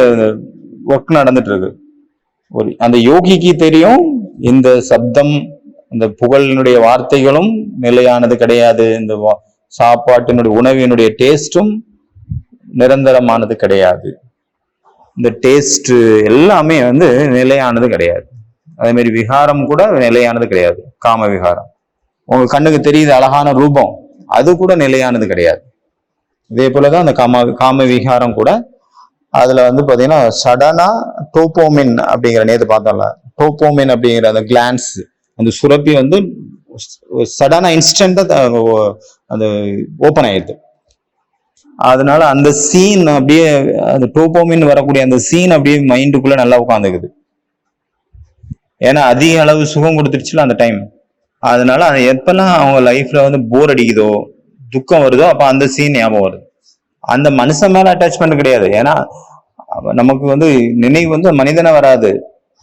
ஒர்க் நடந்துட்டு இருக்கு. அந்த யோகிக்கு தெரியும் இந்த சப்தம், இந்த புகழினுடைய வார்த்தைகளும் நிலையானது கிடையாது, இந்த சாப்பாட்டினுடைய உணவினுடைய டேஸ்டும் நிரந்தரமானது கிடையாது, இந்த டேஸ்ட் எல்லாமே வந்து நிலையானது கிடையாது. அதே மாதிரி விகாரம் கூட நிலையானது கிடையாது. காம விகாரம், உங்க கண்ணுக்கு தெரியுது அழகான ரூபம், அது கூட நிலையானது கிடையாது. இதே போலதான் அந்த காம விகாரம் கூட, அதுல வந்து பாத்தீங்கன்னா சடனா டோபோமின் அப்படிங்கிற, நேத்து பார்த்தோம்ல, டோபோமின் அப்படிங்கிற அந்த கிளான்ஸ், அந்த சுரப்பி வந்து சடனா இன்ஸ்டன்டா அது ஓப்பன் ஆயிடுது. அதனால அந்த சீன் அப்படியே, அந்த டோபோமின் வரக்கூடிய அந்த சீன் அப்படியே மைண்டுக்குள்ள நல்லா உட்காந்துக்குது. ஏன்னா அதிக அளவு சுகம் கொடுத்துருச்சுல அந்த டைம். அதனால எப்பெல்லாம் அவங்க லைஃப்ல வந்து போர் அடிக்குதோ, துக்கம் வருதோ, அப்ப அந்த சீன் ஞாபகம் வருது. அந்த மனுஷன் மேல அட்டாச்மெண்ட் கிடையாது. ஏன்னா நமக்கு வந்து நினைவு வந்து மனிதனை வராது.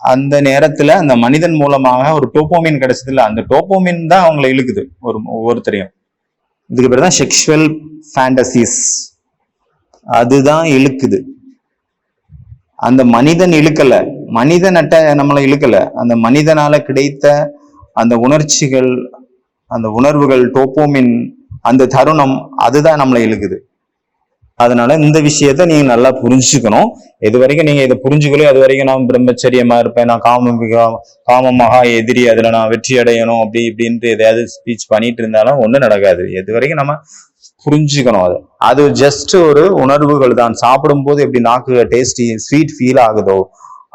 அந்த நேரத்துல அந்த மனிதன் மூலமாக ஒரு டோபோமின் கிடைச்சது இல்ல, அந்த டோபோமின் தான் அவங்களை இழுக்குது ஒவ்வொருத்தரையும். இதுக்கு பேர் தான் செக்ஷுவல் ஃபேண்டசிஸ். அதுதான் இழுக்குது. அந்த மனிதன் இழுக்கல, மனிதன் நம்மளை இழுக்கல, அந்த மனிதனால கிடைத்த அந்த உணர்ச்சிகள், அந்த உணர்வுகள், டோபோமின், அந்த தருணம், அதுதான் நம்மளை இழுக்குது. அதனால இந்த விஷயத்த நீங்க நல்லா புரிஞ்சுக்கணும். எது வரைக்கும் நீங்க இதை புரிஞ்சுக்கலையோ அது வரைக்கும் நான் பிரம்மச்சரியமா இருப்பேன், நான் காமமகா எதிரி, அதுல நான் வெற்றி அடையணும் அப்படி இப்படின்ட்டு எதையாவது ஸ்பீச் பண்ணிட்டு இருந்தாலும் ஒண்ணும் நடக்காது. எது வரைக்கும் நம்ம புரிஞ்சுக்கணும். அது ஜஸ்ட் ஒரு உணர்வுகள் தான். சாப்பிடும் போது எப்படி நாக்கு டேஸ்டி ஸ்வீட் ஃபீல் ஆகுதோ,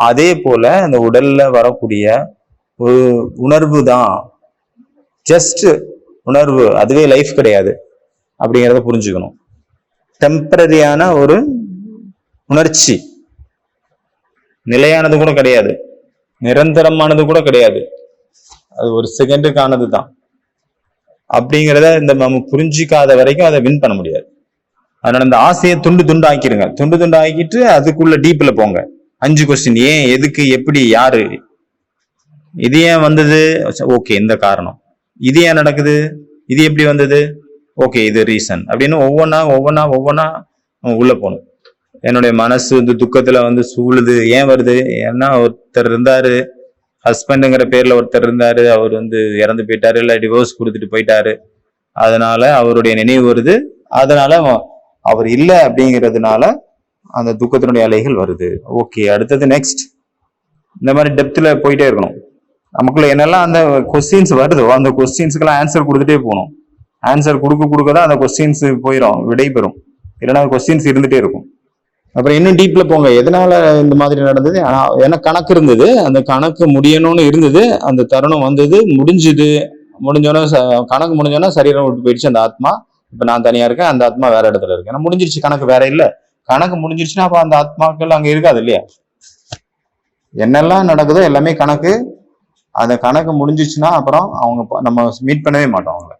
அதே போல அந்த உடல்ல வரக்கூடிய ஒரு உணர்வு தான், ஜஸ்ட் உணர்வு, அதுவே லைஃப் கிடையாது அப்படிங்கிறத புரிஞ்சுக்கணும். டெம்பரரியான ஒரு உணர்ச்சி, நிலையானது கூட கிடையாது, நிரந்தரமானது கூட கிடையாது, அது ஒரு செகண்டுக்கானது தான். அப்படிங்கிறத இந்த நம்ம புரிஞ்சிக்காத வரைக்கும் அதை வின் பண்ண முடியாது. அதனால இந்த ஆசையை துண்டு துண்டு ஆக்கிடுங்க. துண்டு துண்டு ஆக்கிட்டு அதுக்குள்ள டீப்ல போங்க. 5 கொஸ்டின், ஏன், எதுக்கு, எப்படி, யாரு, இது ஏன் வந்தது, ஓகே இந்த காரணம், இது ஏன் நடக்குது, இது எப்படி வந்தது, ஓகே இது ரீசன், அப்படின்னு ஒவ்வொன்னா உள்ள போகணும். என்னுடைய மனசு வந்து துக்கத்துல வந்து சூழுது, ஏன் வருது, ஏன்னா ஒருத்தர் இருந்தாரு, ஹஸ்பண்டுங்கிற பேர்ல ஒருத்தர் இருந்தாரு, அவர் வந்து இறந்து போயிட்டாரு, இல்ல டிவோர்ஸ் கொடுத்துட்டு போயிட்டாரு, அதனால அவருடைய நினைவு வருது, அதனால அவர் இல்லை அப்படிங்கிறதுனால அந்த துக்கத்தினுடைய அலைகள் வருது. ஓகே, அடுத்தது நெக்ஸ்ட். இந்த மாதிரி டெப்த்ல போயிட்டே இருக்கணும். நமக்குள்ள என்னெல்லாம் அந்த கொஸ்டின்ஸ் வருதோ அந்த கொஸ்டின்ஸுக்கெல்லாம் ஆன்சர் கொடுத்துட்டே போகணும். ஆன்சர் கொடுக்கதான் அந்த கொஸ்டின்ஸ் போயிடும், விடை பெறும். இல்லைன்னா கொஸ்டின்ஸ் இருந்துட்டே இருக்கும். அப்புறம் இன்னும் டீப்ல போங்க, எதனால இந்த மாதிரி நடந்தது, ஏன்னா கணக்கு இருந்தது, அந்த கணக்கு முடியணும்னு இருந்தது, அந்த தருணம் வந்தது, முடிஞ்சோன்னா கணக்கு முடிஞ்சோன்னா சரீரம் விட்டு போயிடுச்சு அந்த ஆத்மா. இப்ப நான் தனியா இருக்கேன், அந்த ஆத்மா வேற இடத்துல இருக்கு. ஏன்னா முடிஞ்சிருச்சு, கணக்கு வேற இல்ல. கணக்கு முடிஞ்சிருச்சுன்னா அப்ப அந்த ஆத்மாக்கள் அங்க இருக்காது இல்லையா? என்னெல்லாம் நடக்குதோ எல்லாமே கணக்கு. அந்த கணக்கு முடிஞ்சிச்சுன்னா அப்புறம் நம்ம மீட் பண்ணவே மாட்டோம் அவங்கள.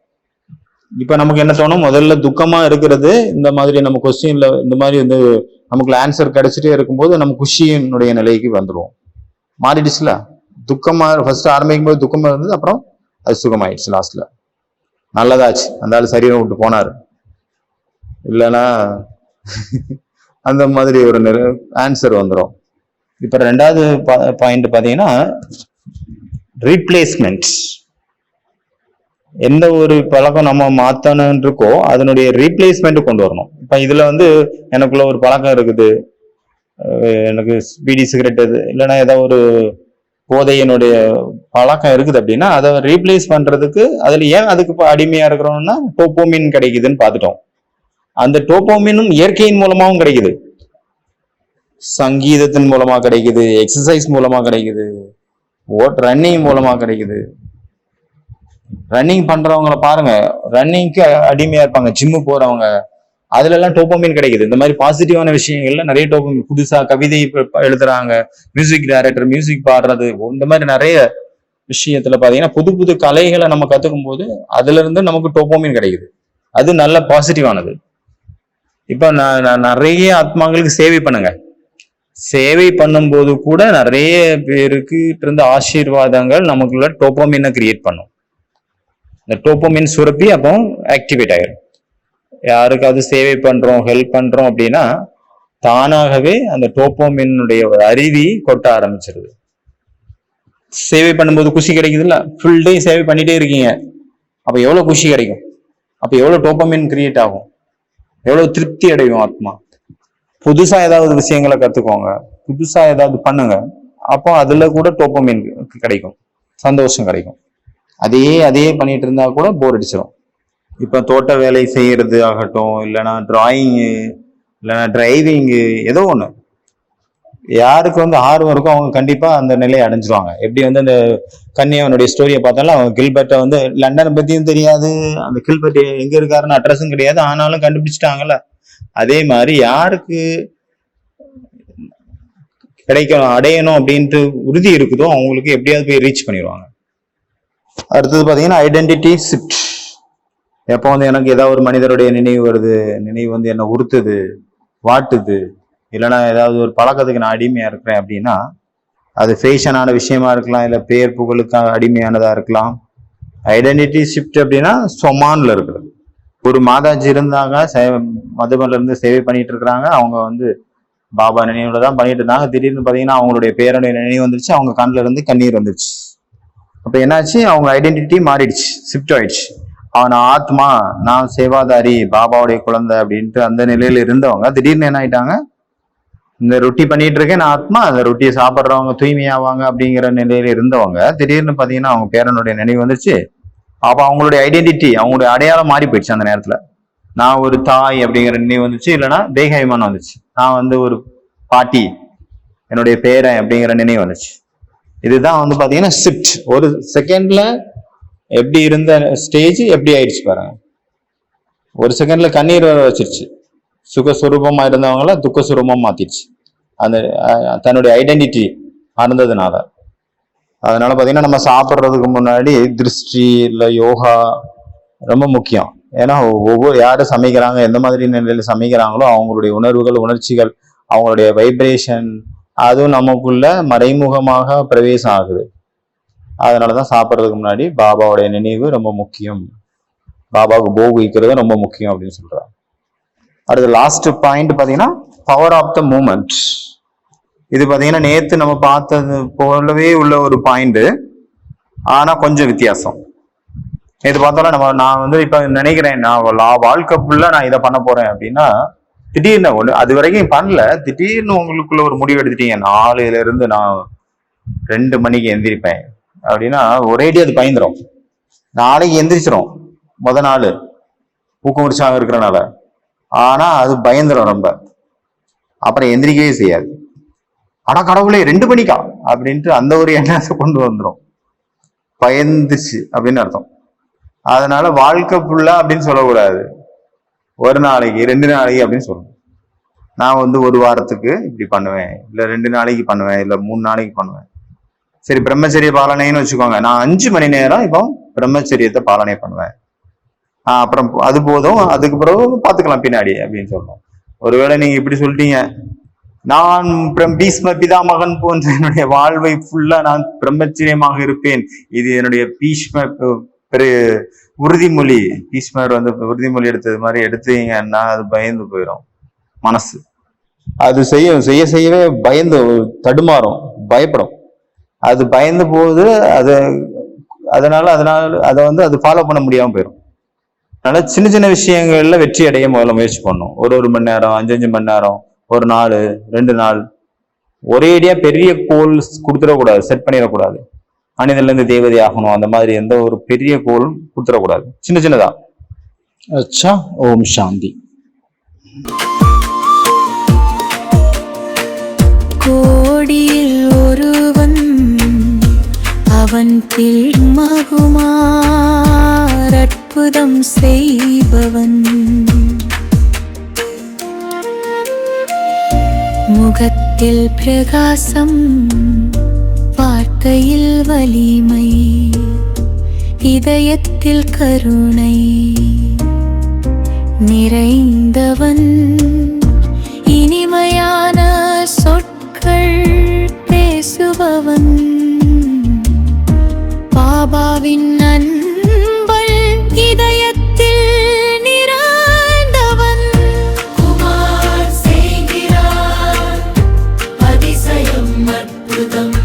இப்ப நமக்கு என்ன தோணும், முதல்ல துக்கமா இருக்கிறது, இந்த மாதிரி நம்ம கொஸ்டின்ல இந்த மாதிரி வந்து நமக்குள்ள ஆன்சர் கிடைச்சிட்டே இருக்கும்போது நம்ம குஷியினுடைய நிலைக்கு வந்துடுவோம். மாறிடுச்சுல, துக்கமா ஃபர்ஸ்ட் ஆரம்பிக்கும் போது துக்கமா இருந்தது, அப்புறம் அது சுகமாயிடுச்சு. லாஸ்ட்ல நல்லதாச்சு, அந்த ஆள் சரீரம் விட்டு போனாரு, இல்லைன்னா அந்த மாதிரி ஒரு ஆன்சர் வந்துடும். இப்ப 2வது பாயிண்ட் பாத்தீங்கன்னா ரீப்ளேஸ்மெண்ட். எந்த ஒரு பழக்கம் நம்ம மாத்தணும் இருக்கோ அதனுடைய ரீப்ளேஸ்மெண்ட் கொண்டு வரணும். இப்ப இதுல வந்து எனக்குள்ள ஒரு பழக்கம் இருக்குது, எனக்கு பீடி சிகரெட் இல்லைன்னா ஏதாவது ஒரு போதையினுடைய பழக்கம் இருக்குது அப்படின்னா அதை ரீப்ளேஸ் பண்றதுக்கு அதுல ஏன் அதுக்கு அடிமையா இருக்கிறோம்னா டோப்போமின் கிடைக்குதுன்னு பார்த்துட்டோம். அந்த டோப்போமினும் இயற்கையின் மூலமாவும் கிடைக்குது, சங்கீதத்தின் மூலமா கிடைக்குது, எக்ஸசைஸ் மூலமா கிடைக்குது, ரன்னிங் மூலமா கிடைக்குது. ரன்னிங் பண்றவங்களை பாருங்க, ரன்னிங்க்கு அடிமையா இருப்பாங்க, ஜிம்மு போறவங்க, அதுல எல்லாம் டோப்போமின் கிடைக்குது. இந்த மாதிரி பாசிட்டிவான விஷயங்கள்ல நிறைய டோப்போமின். புதுசா கவிதை எழுதுறாங்க, மியூசிக் டைரக்டர் மியூசிக் பாடுறது, இந்த மாதிரி நிறைய விஷயத்துல பாத்தீங்கன்னா புது புது கலைகளை நம்ம கத்துக்கும் போது அதுல இருந்து நமக்கு டோப்போமின் கிடைக்குது. அது நல்ல பாசிட்டிவானது. இப்ப நான் நிறைய ஆத்மாங்களுக்கு சேவை பண்ணுங்க, சேவை பண்ணும்போது கூட நிறைய பேருக்கு இருந்த ஆசீர்வாதங்கள் நமக்குள்ள டோப்போமினை கிரியேட் பண்ணும். இந்த டோப்போமின் சுரப்பி அப்போ ஆக்டிவேட் ஆயிடும். யாருக்காவது சேவை பண்றோம், ஹெல்ப் பண்றோம் அப்படின்னா தானாகவே அந்த டோப்போமினுடைய ஒரு அருவி கொட்ட ஆரம்பிச்சிருது. சேவை பண்ணும்போது குஷி கிடைக்குது இல்ல, ஃபுல் டே சேவை பண்ணிட்டே இருக்கீங்க, அப்ப எவ்வளவு குஷி கிடைக்கும், அப்ப எவ்வளவு டோப்போமின் கிரியேட் ஆகும், எவ்வளவு திருப்தி அடையும் ஆத்மா. புதுசா ஏதாவது விஷயங்களை கத்துக்கோங்க, புதுசா ஏதாவது பண்ணுங்க, அப்போ அதுல கூட டோப்போமின் கிடைக்கும், சந்தோஷம் கிடைக்கும். அதே பண்ணிட்டு இருந்தா கூட போர் அடிச்சிடும். இப்ப தோட்ட வேலை செய்யறது ஆகட்டும், இல்லைன்னா டிராயிங்கு, இல்லைன்னா டிரைவிங்கு, ஏதோ ஒண்ணு யாருக்கு வந்து ஆர்வம் இருக்கோ அவங்க கண்டிப்பா அந்த நிலையை அடைஞ்சிருவாங்க. எப்படி வந்து அந்த கன்னியாவனுடைய ஸ்டோரியை பார்த்தாலும் அவங்க கில்பர்ட்டை வந்து லண்டனை பத்தியும் தெரியாது, அந்த கில்பர்ட் எங்க இருக்காருன்னு அட்ரஸும் கிடையாது, ஆனாலும் கண்டுபிடிச்சிட்டாங்கல்ல. அதே மாதிரி யாருக்கு கிடைக்கணும், அடையணும் அப்படின்ட்டு உறுதி இருக்குதோ அவங்களுக்கு எப்படியாவது போய் ரீச் பண்ணிடுவாங்க. அடுத்தது பாத்தீங்கன்னா ஐடென்டிட்டி ஷிஃப்ட். எப்போ வந்து எனக்கு ஏதாவது ஒரு மனிதருடைய நினைவு வருது, நினைவு வந்து என்ன உறுத்துது, வாட்டுது, இல்லைன்னா ஏதாவது ஒரு பழக்கத்துக்கு நான் அடிமையா இருக்கிறேன் அப்படின்னா அது ஃபேஷனான விஷயமா இருக்கலாம், இல்லை பேர் புகழுக்கு அடிமையானதா இருக்கலாம். ஐடென்டிட்டி ஷிஃப்ட் அப்படின்னா சொமான்ல இருக்கிறது. ஒரு மாதாஜி இருந்தாங்க, மதுபன்ல இருந்து சேவை பண்ணிட்டு இருக்கிறாங்க, அவங்க வந்து பாபா நினைவுல தான் பண்ணிட்டு இருந்தாங்க. திடீர்னு பாத்தீங்கன்னா அவங்களுடைய பேருடைய நினைவு வந்துருச்சு, அவங்க கண்ணுல இருந்து கண்ணீர் வந்துருச்சு. அப்ப என்னாச்சு, அவங்க ஐடென்டிட்டி மாறிடுச்சு, ஷிஃப்ட் ஆயிடுச்சு. அவன் ஆத்மா, நான் சேவாதாரி, பாபாவுடைய குழந்தை அப்படின்ட்டு அந்த நிலையில இருந்தவங்க திடீர்னு என்ன ஆயிட்டாங்க, இந்த ரொட்டி பண்ணிட்டு இருக்கேன் நான் ஆத்மா, அந்த ரொட்டியை சாப்பிட்றவங்க தூய்மையாவாங்க அப்படிங்கிற நிலையில இருந்தவங்க திடீர்னு பாத்தீங்கன்னா அவங்க பேரனுடைய நினைவு வந்துச்சு. அப்ப அவங்களுடைய ஐடென்டிட்டி, அவங்களுடைய அடையாளம் மாறி போயிடுச்சு. அந்த நேரத்துல நான் ஒரு தாய் அப்படிங்கிற நினைவு வந்துச்சு, இல்லைன்னா தேகாயமானம் வந்துச்சு. நான் வந்து ஒரு பாட்டி, என்னுடைய பேரன் அப்படிங்கிற நினைவு வந்துச்சு. இதுதான் வந்து பாத்தீங்கன்னா ஷிஃப்ட். ஒரு செகண்ட்ல எப்படி இருந்த ஸ்டேஜ் எப்படி ஆயிடுச்சு பாருங்க. ஒரு செகண்ட்ல கண்ணீர் வர வச்சிருச்சு. சுகஸ்வரூபமா இருந்தவங்கள துக்கஸ்வரூபமா மாத்திடுச்சு, அந்த தன்னுடைய ஐடென்டிட்டி மறந்ததுனால. அதனால பாத்தீங்கன்னா நம்ம சாப்பிட்றதுக்கு முன்னாடி திருஷ்டி இல்ல யோகா ரொம்ப முக்கியம். ஏன்னா ஒவ்வொரு யாரு சமைக்கிறாங்க, எந்த மாதிரி நிலையில சமைக்கிறாங்களோ அவங்களுடைய உணர்வுகள், உணர்ச்சிகள், அவங்களுடைய வைப்ரேஷன் அதுவும் நமக்குள்ள மறைமுகமாக பிரவேசம் ஆகுது. அதனாலதான் சாப்பிட்றதுக்கு முன்னாடி பாபாவுடைய நினைவு ரொம்ப முக்கியம், பாபாவுக்கு போகு வைக்கிறது ரொம்ப முக்கியம் அப்படின்னு சொல்றாங்க. அடுத்து லாஸ்ட் பாயிண்ட் பாத்தீங்கன்னா பவர் ஆஃப் த மூமெண்ட். இது பாத்தீங்கன்னா நேத்து நம்ம பார்த்தது போலவே உள்ள ஒரு பாயிண்ட், ஆனா கொஞ்சம் வித்தியாசம். நேற்று பார்த்தோம்னா நான் வந்து இப்ப நினைக்கிறேன், நான் வாழ்க்கை ஃபுல்லா நான் இதை பண்ண போறேன் அப்படின்னா திடீர்னு ஒண்ணு அது வரைக்கும் பண்ணல, திடீர்னு உங்களுக்குள்ள ஒரு முடிவு எடுத்துட்டீங்க, 4ல இருந்து நான் 2 மணிக்கு எந்திரிப்பேன் அப்படின்னா ஒரேடி அது பயந்துரும். நாளைக்கு எந்திரிச்சிரும் முத நாள் ஊக்கம் உற்சாகம் இருக்கிறனால, ஆனா அது பயந்துரும் ரொம்ப. அப்புறம் எந்திரிக்கவே செய்யாது. ஆனா கடவுளே 2 மணிக்கா அப்படின்ட்டு அந்த ஒரு எண்ணத்தை கொண்டு வந்துடும், பயந்துச்சு அப்படின்னு அர்த்தம். அதனால வாழ்க்கை ஃபுல்லா அப்படின்னு சொல்லக்கூடாது, ஒரு நாளைக்கு 2 நாளைக்கு அப்படின்னு சொல்லணும். நான் வந்து ஒரு வாரத்துக்கு இப்படி பண்ணுவேன், இல்ல 2 நாளைக்கு பண்ணுவேன், இல்ல 3 நாளைக்கு பண்ணுவேன். சரி பிரம்மச்சரிய பாலனைன்னு வச்சுக்கோங்க, நான் 5 மணி நேரம் இப்போ பிரம்மச்சரியத்தை பாலனை பண்ணுவேன், அப்புறம் அது போதும், அதுக்கு பிறகு பார்த்துக்கலாம் பின்னாடி அப்படின்னு சொல்லணும். ஒருவேளை நீங்க இப்படி சொல்லிட்டீங்க, நான் பீஷ்ம பிதாமகன் போன்ற என்னுடைய வாழ்வை ஃபுல்லா நான் பிரம்மச்சரியமாக இருப்பேன், இது என்னுடைய பீஷ்ம உறுதிமொழி, பீஷ்மர் வந்து உறுதிமொழி எடுத்தது மாதிரி எடுத்தீங்கன்னா அது பயந்து போயிடும் மனசு. அது செய்யவே பயந்து தடுமாறும், பயப்படும். அது பயந்து போகுது, அதனால அதை வந்து அது ஃபாலோ பண்ண முடியாம போயிடும். அதனால சின்ன சின்ன விஷயங்கள்ல வெற்றி அடைய முதல்ல முயற்சி பண்ணணும். ஒரு மணி நேரம், 5 மணி நேரம், ஒரு நாள், 2 நாள், ஒரேடியா பெரிய கோல்ஸ் கொடுத்துடக்கூடாது, செட் பண்ணிடக்கூடாது. மனிதன்ல இருந்து தேவதை ஆகணும், அந்த மாதிரி எந்த ஒரு பெரிய கோலும் கொடுத்துடக்கூடாது. சின்ன சின்னதா. அச்சா. ஓம் சாந்தி. கோடியில் ஒருவன் அவன் தில்மகுமார் அற்புதம் செய்பவன். முகத்தில் பிரகாசம், வார்த்தையில் வலிமை, இதயத்தில் கருணை நிறைந்தவன். இனிமையான சொற்கள் பேசுபவன். பாபாவின் அன்பல் இதயத்தில் நிறைந்தவன். குமார் செய்கிறார் அதிசயம் அற்புதம்.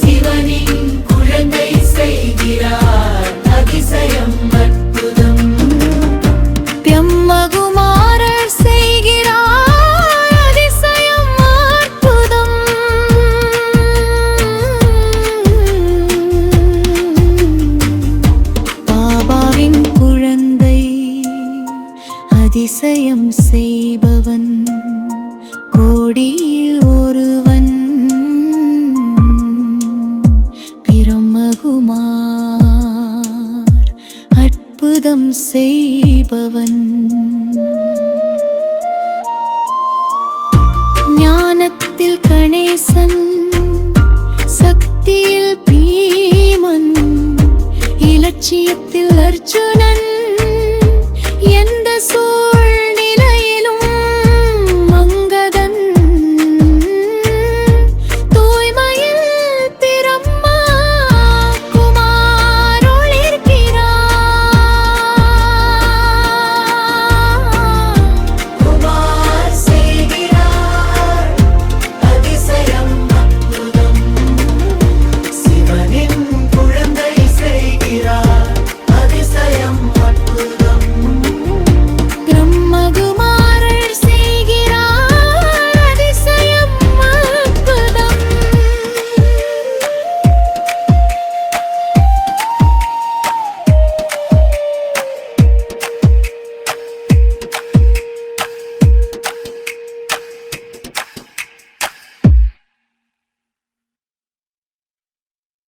சிவனின் குழந்தை செய்கிறார் அதிசயம் அற்புதம். பிரம்மகுமாரர் செய்கிறார் அதிசயம் அற்புதம். பாபாவின் குழந்தை அதிசயம் செய்பவன். கோடியில் ஒருவன் பிரம்மகுமார் அற்புதம் செய்பவன். ஞானத்தில் கணேசன், சக்தியில் பீமன், இலட்சியத்தில் அர்ஜுனன்.